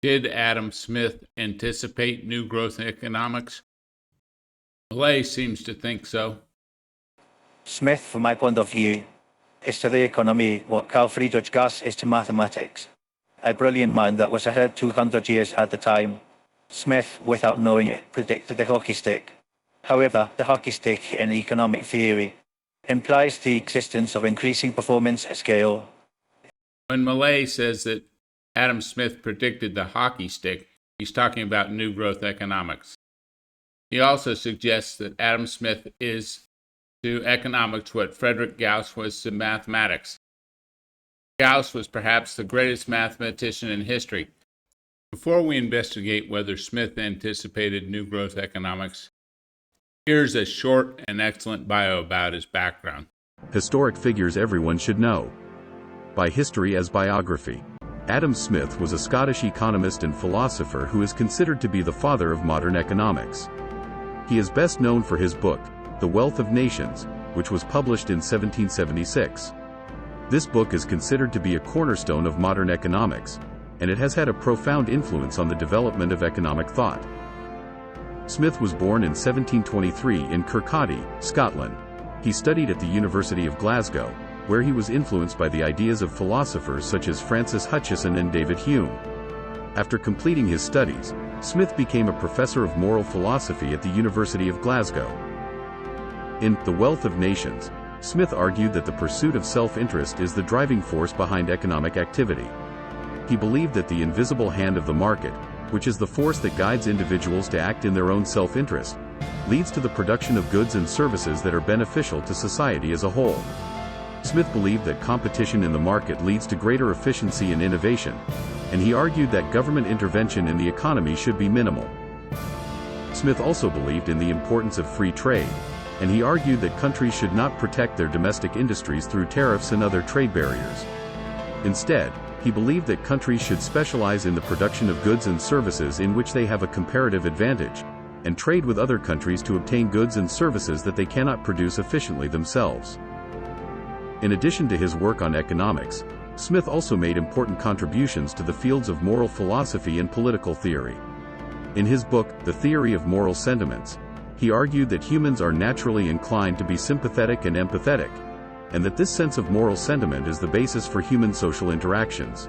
Did Adam Smith anticipate new growth economics? Milei seems to think so. Smith, from my point of view, is to the economy what Carl Friedrich Gauss is to mathematics. A brilliant man that was ahead 200 years at the time. Smith, without knowing it, predicted the hockey stick. However, the hockey stick in economic theory implies the existence of increasing performance at scale. When Milei says that Adam Smith predicted the hockey stick, he's talking about new growth economics. He also suggests that Adam Smith is to economics what Friedrich Gauss was to mathematics. Gauss was perhaps the greatest mathematician in history. Before we investigate whether Smith anticipated new growth economics, here's a short and excellent bio about his background. Historic figures everyone should know. By history as biography. Adam Smith was a Scottish economist and philosopher who is considered to be the father of modern economics. He is best known for his book, The Wealth of Nations, which was published in 1776. This book is considered to be a cornerstone of modern economics, and it has had a profound influence on the development of economic thought. Smith was born in 1723 in Kirkcaldy, Scotland. He studied at the University of Glasgow, where he was influenced by the ideas of philosophers such as Francis Hutcheson and David Hume. After completing his studies, Smith became a professor of moral philosophy at the University of Glasgow. In The Wealth of Nations, Smith argued that the pursuit of self-interest is the driving force behind economic activity. He believed that the invisible hand of the market, which is the force that guides individuals to act in their own self-interest, leads to the production of goods and services that are beneficial to society as a whole. Smith believed that competition in the market leads to greater efficiency and innovation, and he argued that government intervention in the economy should be minimal. Smith also believed in the importance of free trade, and he argued that countries should not protect their domestic industries through tariffs and other trade barriers. Instead, he believed that countries should specialize in the production of goods and services in which they have a comparative advantage, and trade with other countries to obtain goods and services that they cannot produce efficiently themselves. In addition to his work on economics, Smith also made important contributions to the fields of moral philosophy and political theory. In his book, The Theory of Moral Sentiments, he argued that humans are naturally inclined to be sympathetic and empathetic, and that this sense of moral sentiment is the basis for human social interactions.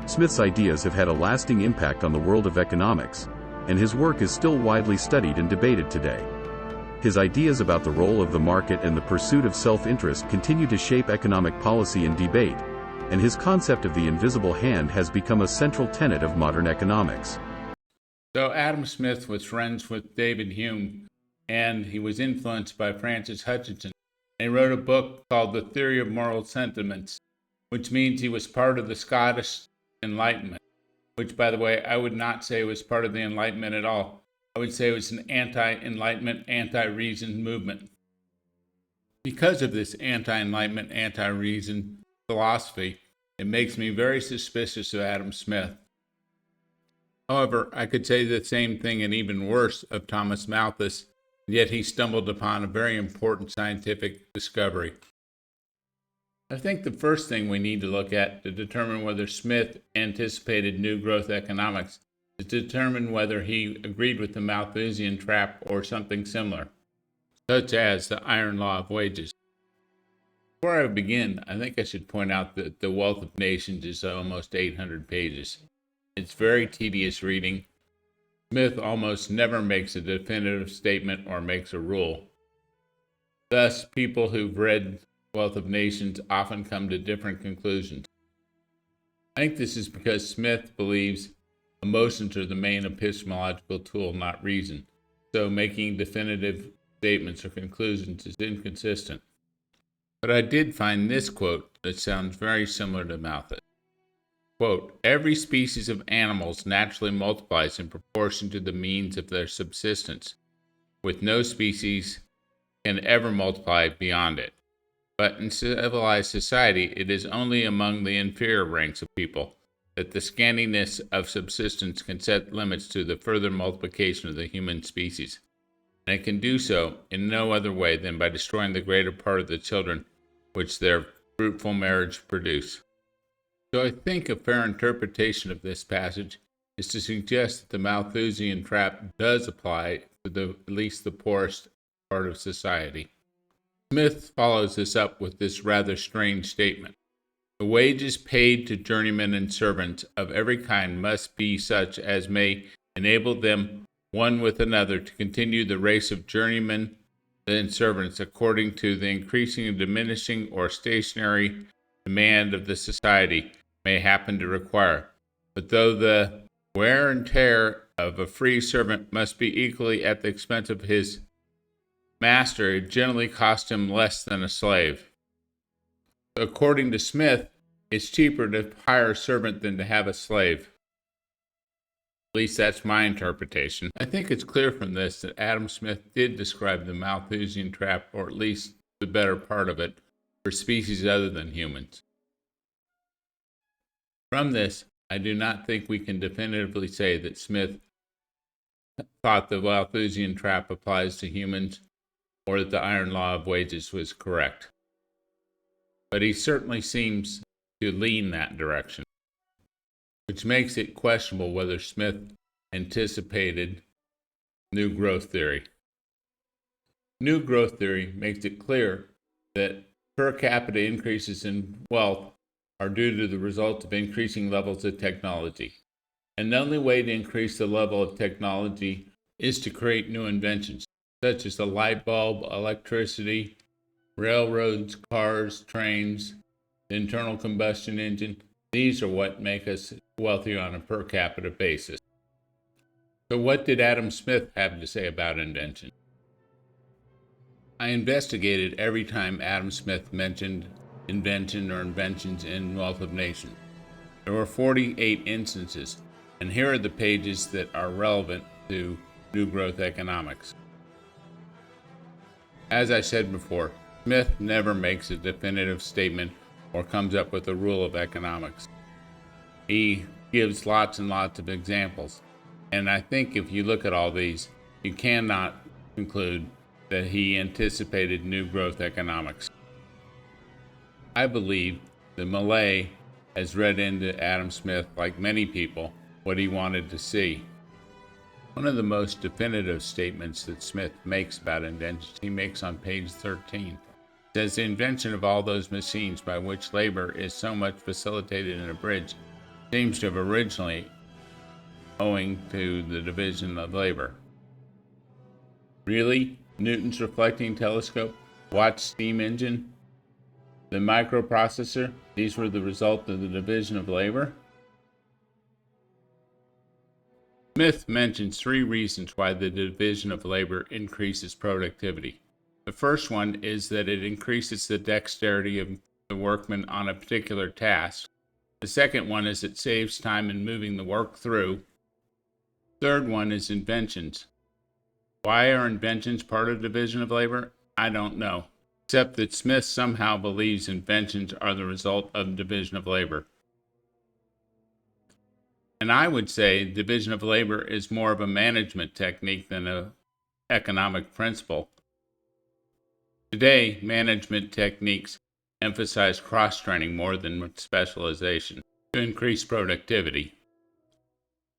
Smith's ideas have had a lasting impact on the world of economics, and his work is still widely studied and debated today. His ideas about the role of the market and the pursuit of self-interest continue to shape economic policy and debate, and his concept of the invisible hand has become a central tenet of modern economics. So Adam Smith was friends with David Hume, and he was influenced by Francis Hutcheson. He wrote a book called The Theory of Moral Sentiments, which means he was part of the Scottish Enlightenment, which, by the way, I would not say was part of the Enlightenment at all. I would say it was an anti-Enlightenment, anti-reason movement. Because of this anti-Enlightenment, anti-reason philosophy, it makes me very suspicious of Adam Smith. However, I could say the same thing and even worse of Thomas Malthus, yet he stumbled upon a very important scientific discovery. I think the first thing we need to look at to determine whether Smith anticipated new growth economics is to determine whether he agreed with the Malthusian trap or something similar, such as the iron law of wages. Before I begin, I think I should point out that The Wealth of Nations is almost 800 pages. It's very tedious reading. Smith almost never makes a definitive statement or makes a rule. Thus, people who've read Wealth of Nations often come to different conclusions. I think this is because Smith believes emotions are the main epistemological tool, not reason, so making definitive statements or conclusions is inconsistent. But I did find this quote that sounds very similar to Malthus. Quote, "Every species of animals naturally multiplies in proportion to the means of their subsistence, with no species can ever multiply beyond it. But in civilized society, it is only among the inferior ranks of people that the scantiness of subsistence can set limits to the further multiplication of the human species, and it can do so in no other way than by destroying the greater part of the children which their fruitful marriage produce. So I think a fair interpretation of this passage is to suggest that the Malthusian trap does apply to at least the poorest part of society. Smith follows this up with this rather strange statement. The wages paid to journeymen and servants of every kind must be such as may enable them one with another to continue the race of journeymen and servants according to the increasing and diminishing or stationary demand of the society may happen to require. But though the wear and tear of a free servant must be equally at the expense of his master, it generally costs him less than a slave. According to Smith, it's cheaper to hire a servant than to have a slave. At least that's my interpretation. I think it's clear from this that Adam Smith did describe the Malthusian trap, or at least the better part of it, for species other than humans. From this, I do not think we can definitively say that Smith thought the Malthusian trap applies to humans or that the iron law of wages was correct. But he certainly seems to lean that direction, which makes it questionable whether Smith anticipated new growth theory. New growth theory makes it clear that per capita increases in wealth are due to the result of increasing levels of technology. And the only way to increase the level of technology is to create new inventions, such as the light bulb, electricity, railroads, cars, trains, the internal combustion engine. These are what make us wealthier on a per capita basis. So what did Adam Smith have to say about invention? I investigated every time Adam Smith mentioned invention or inventions in Wealth of Nations. There were 48 instances, and here are the pages that are relevant to New Growth Economics. As I said before, Smith never makes a definitive statement or comes up with a rule of economics. He gives lots and lots of examples, and I think if you look at all these, you cannot conclude that he anticipated new growth economics. I believe that Milei has read into Adam Smith, like many people, what he wanted to see. One of the most definitive statements that Smith makes about inventions he makes on page 13 says the invention of all those machines by which labor is so much facilitated and abridged seems to have originally owing to the division of labor. Really? Newton's reflecting telescope, Watt's steam engine, the microprocessor, these were the result of the division of labor? Smith mentions 3 reasons why the division of labor increases productivity. The first one is that it increases the dexterity of the workman on a particular task. The second one is it saves time in moving the work through. Third one is inventions. Why are inventions part of division of labor? I don't know, except that Smith somehow believes inventions are the result of division of labor. And I would say division of labor is more of a management technique than an economic principle. Today, management techniques emphasize cross-training more than specialization to increase productivity.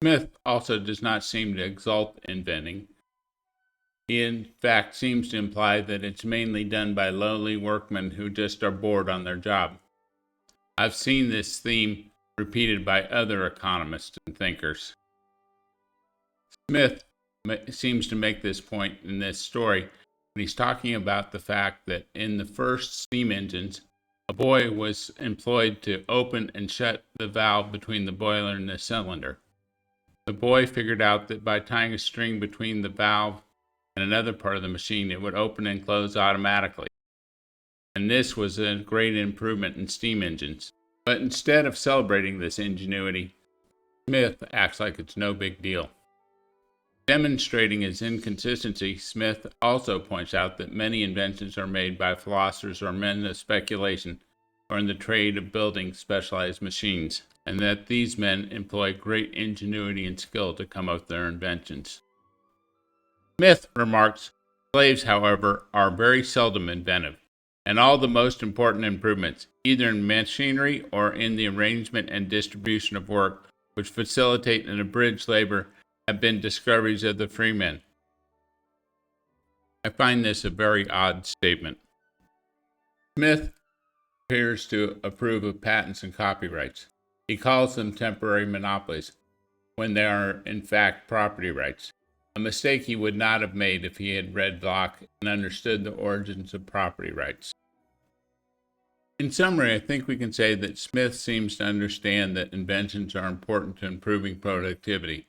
Smith also does not seem to exalt inventing. He in fact seems to imply that it's mainly done by lowly workmen who just are bored on their job. I've seen this theme repeated by other economists and thinkers. Smith seems to make this point in this story when he's talking about the fact that in the first steam engines, a boy was employed to open and shut the valve between the boiler and the cylinder. The boy figured out that by tying a string between the valve and another part of the machine, it would open and close automatically. And this was a great improvement in steam engines. But instead of celebrating this ingenuity, Smith acts like it's no big deal. Demonstrating his inconsistency, Smith also points out that many inventions are made by philosophers or men of speculation or in the trade of building specialized machines, and that these men employ great ingenuity and skill to come up with their inventions. Smith remarks, slaves, however, are very seldom inventive. and all the most important improvements, either in machinery or in the arrangement and distribution of work, which facilitate and abridge labor, have been discoveries of the freemen. I find this a very odd statement. Smith appears to approve of patents and copyrights. He calls them temporary monopolies, when they are in fact property rights, a mistake he would not have made if he had read Locke and understood the origins of property rights. In summary, I think we can say that Smith seems to understand that inventions are important to improving productivity,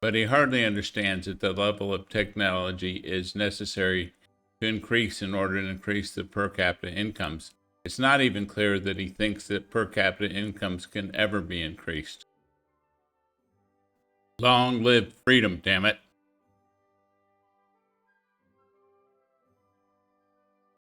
but he hardly understands that the level of technology is necessary to increase in order to increase the per capita incomes. It's not even clear that he thinks that per capita incomes can ever be increased. Long live freedom, damn it.